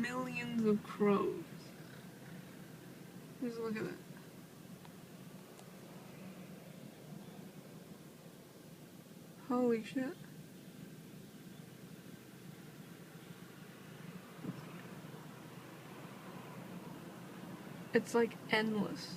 millions of crows. Just look at that. Holy shit. It's like endless.